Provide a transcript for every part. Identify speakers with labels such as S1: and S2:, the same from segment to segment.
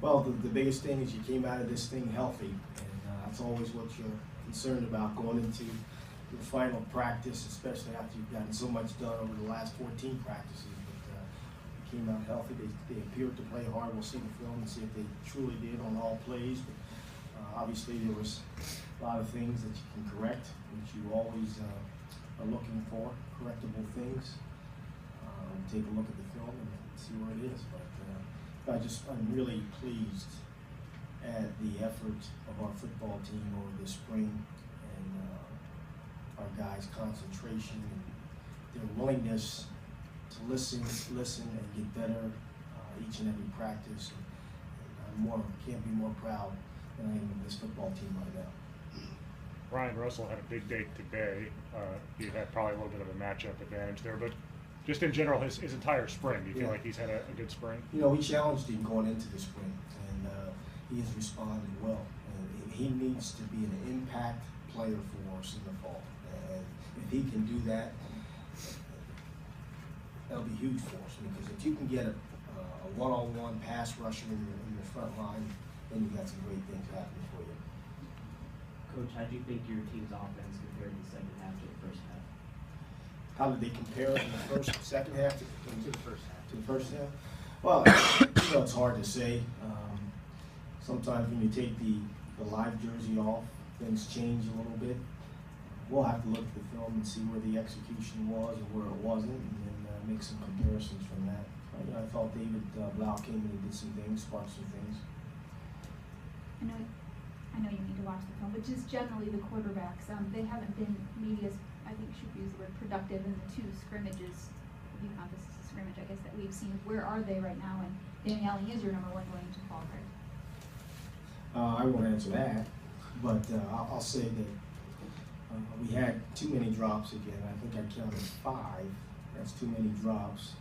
S1: Well, the biggest thing is you came out of this thing healthy, and that's always what you're concerned about going into your final practice, especially after you've gotten so much done over the last 14 practices. But you came out healthy. They appeared to play hard. We'll see the film and see if they truly did on all plays. But obviously, there was a lot of things that you can correct, which you always are looking for, correctable things. Take a look at the film and see where it is. But I'm really pleased at the effort of our football team over the spring and our guys' concentration and their willingness to listen and get better each and every practice. And can't be more proud than I am of this football team right now.
S2: Ryan Russell had a big day today. He had probably a little bit of a matchup advantage there, but just in general, his entire spring, do you feel like he's had a good spring?
S1: You know, we challenged him going into the spring, and he has responded well. And he needs to be an impact player for us in the fall. And if he can do that, that'll be huge for us. Because if you can get a one-on-one pass rusher in your front line, then you got some great things happening for you.
S3: Coach, how do you think your team's offense compared to the second half to the first half?
S1: How did they compare it in the second half to
S3: the first half?
S1: To the first half? Well, it's hard to say. Sometimes when you take the live jersey off, things change a little bit. We'll have to look at the film and see where the execution was and where it wasn't, and then make some comparisons from that. I thought David Blau came in and did some things, sparked some things.
S4: I know you need to watch the film, but just generally the quarterbacks, they haven't been maybe as, I think should use the word productive in the two scrimmages, UConn this is a scrimmage, I guess, that we've seen. Where are they right now? And Danny Allen is your number one going into fall, right?
S1: I won't answer that, but I'll say that we had too many drops again. I think I counted 5. That's too many drops.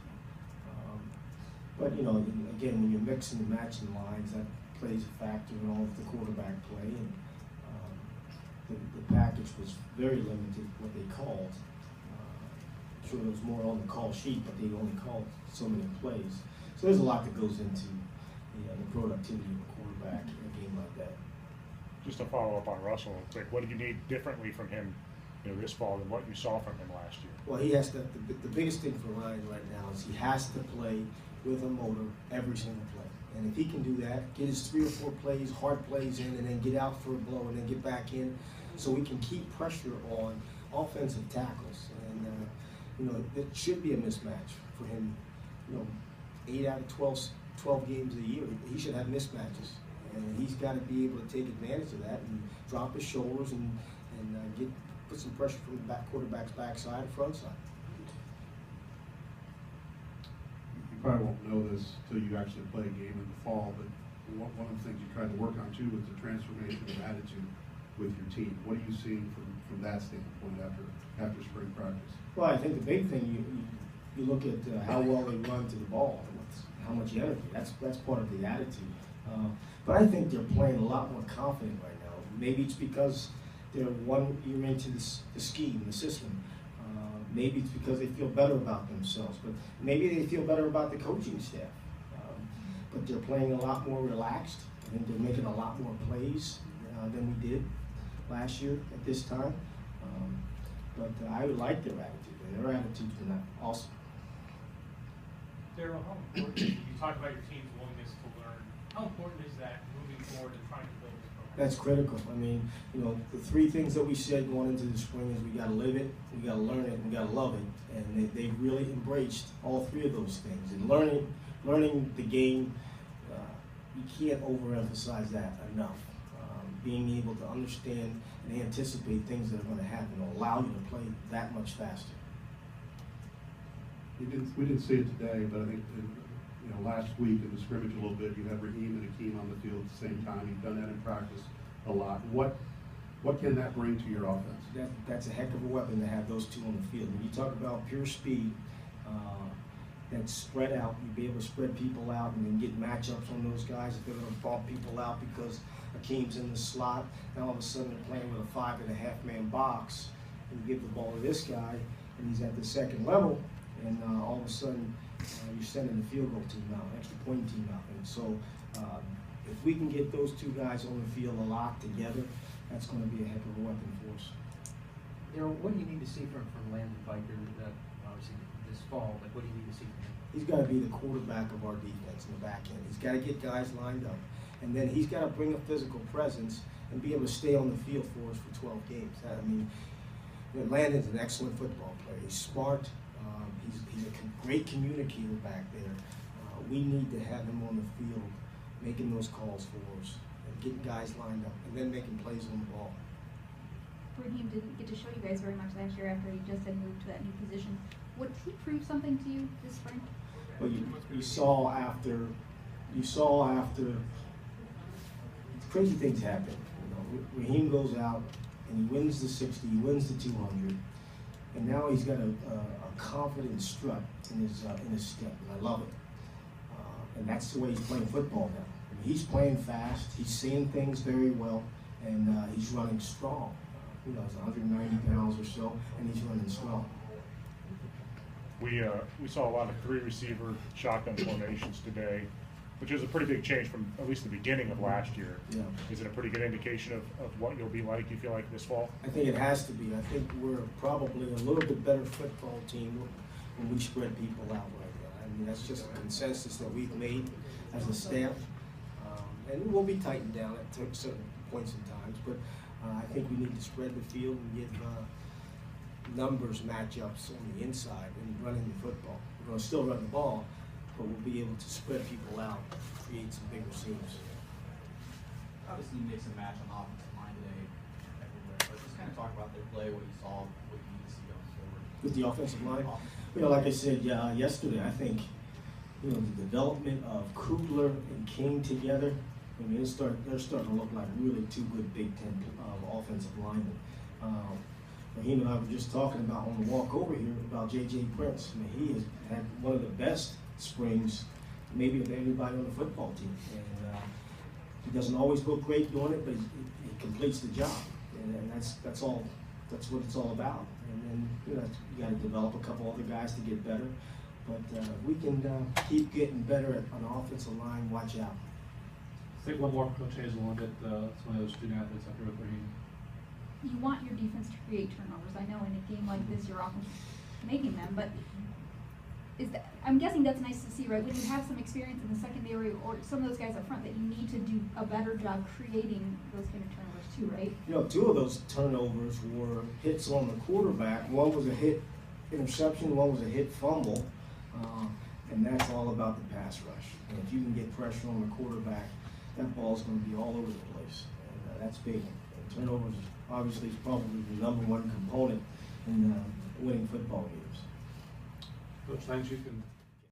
S1: But again, when you're mixing and matching lines, that plays a factor in all of the quarterback play. And the package was very limited what they called. I'm sure there was more on the call sheet, but they only called so many plays. So there's a lot that goes into the productivity of a quarterback in a game like that.
S2: Just to follow up on Russell, what do you need differently from him this fall than what you saw from him last year?
S1: Well, he has to. The biggest thing for Ryan right now is he has to play with a motor every single play. And if he can do that, get his 3 or 4 plays, hard plays in, and then get out for a blow and then get back in, so we can keep pressure on offensive tackles. And it should be a mismatch for him. 8 out of 12 games a year, he should have mismatches, and he's got to be able to take advantage of that and drop his shoulders and put some pressure from the quarterback's backside and front side.
S5: You probably won't know this until you actually play a game in the fall, but one of the things you tried to work on too was the transformation of attitude with your team. What are you seeing from that standpoint after spring practice?
S1: Well, I think the big thing you look at how well they run to the ball and how much energy. That's part of the attitude. But I think they're playing a lot more confident right now. Maybe it's because they're 1 year into the scheme, the system. Maybe it's because they feel better about themselves, but maybe they feel better about the coaching staff. But they're playing a lot more relaxed. I think they're making a lot more plays than we did last year at this time. But I would like their attitude. Their attitude's been awesome.
S6: Darrell, how important, you talked about your team's willingness to learn. How important is that moving forward and trying to build this program?
S1: That's critical. I mean, the 3 things that we said going into the spring is we got to live it, we got to learn it, we got to love it. And they really embraced all 3 of those things. And learning the game, you can't overemphasize that enough. Being able to understand and anticipate things that are going to happen will allow you to play that much faster.
S5: We didn't see it today, but I think last week in the scrimmage a little bit, you had Raheem and Akeem on the field at the same time. You've done that in practice a lot. What can that bring to your offense?
S1: That's a heck of a weapon to have those 2 on the field. When you talk about pure speed, that's spread out. You'll be able to spread people out and then get matchups on those guys if they're going to bump people out because Akeem's in the slot. Now all of a sudden they're playing with a 5.5-man box, and you give the ball to this guy, and he's at the second level, and all of a sudden you're sending the field goal team out, extra point team out. And so if we can get those two guys on the field a lot together, that's gonna be a heck of a weapon for us.
S7: Darrell, what do you need to see from Landon Biker, obviously this fall? Like, what do you need to see from him?
S1: He's gotta be the quarterback of our defense in the back end. He's gotta get guys lined up. And then he's gotta bring a physical presence and be able to stay on the field for us for 12 games. I mean, you know, Landon's an excellent football player. He's smart. He's a great communicator back there. We need to have him on the field making those calls for us and getting guys lined up and then making plays on the ball.
S4: Raheem didn't get to show you guys very much last year after he just had moved to that new position. Would he prove something to you this spring?
S1: Well, you saw after crazy things happen. You know, Raheem goes out and he wins the 60, he wins the 200, and now he's got a confident strut in his step, and I love it. And that's the way he's playing football now. I mean, he's playing fast, he's seeing things very well, and he's running strong. He's 190 pounds or so, and he's running strong.
S2: We saw a lot of 3 receiver shotgun formations today, which is a pretty big change from at least the beginning of last year.
S1: Yeah.
S2: Is it a pretty good indication of what you'll be like, you feel like, this fall?
S1: I think it has to be. I think we're probably a little bit better football team when we spread people out like that. I mean, that's just a consensus that we've made as a staff. And we'll be tightened down at certain points in times, but I think we need to spread the field and give numbers matchups on the inside and running the football. We're going to still run the ball, but we'll be able to spread people out, create some bigger seams.
S8: Obviously, you mix and match on the offensive line today everywhere, but just kind of talk about their play, what you saw, what you need to see going forward.
S1: With the offensive line, like I said yesterday, I think the development of Kugler and King together. I mean, they're starting to look like really 2 good Big Ten offensive linemen. Raheem and I were just talking about on the walk over here about J.J. Prince. I mean, he has had one of the best springs, maybe of anybody on the football team. And he doesn't always look great doing it, but he completes the job. And that's all. That's what it's all about. And then you got to develop a couple other guys to get better. But we can keep getting better on the offensive line. Watch out.
S9: Let's take one more, Coach Hazell, and get some of those student athletes up here with Raheem.
S4: You want your defense to create turnovers. I know in a game like this you're often making them, but I'm guessing that's nice to see, right? When you have some experience in the secondary or some of those guys up front, that you need to do a better job creating those kind of turnovers too, right?
S1: 2 of those turnovers were hits on the quarterback. One was a hit interception, one was a hit fumble, and that's all about the pass rush. And if you can get pressure on the quarterback, that ball's going to be all over the place, and that's big. And turnovers obviously is probably the #1 component in winning football games.
S9: Coach, thanks. You can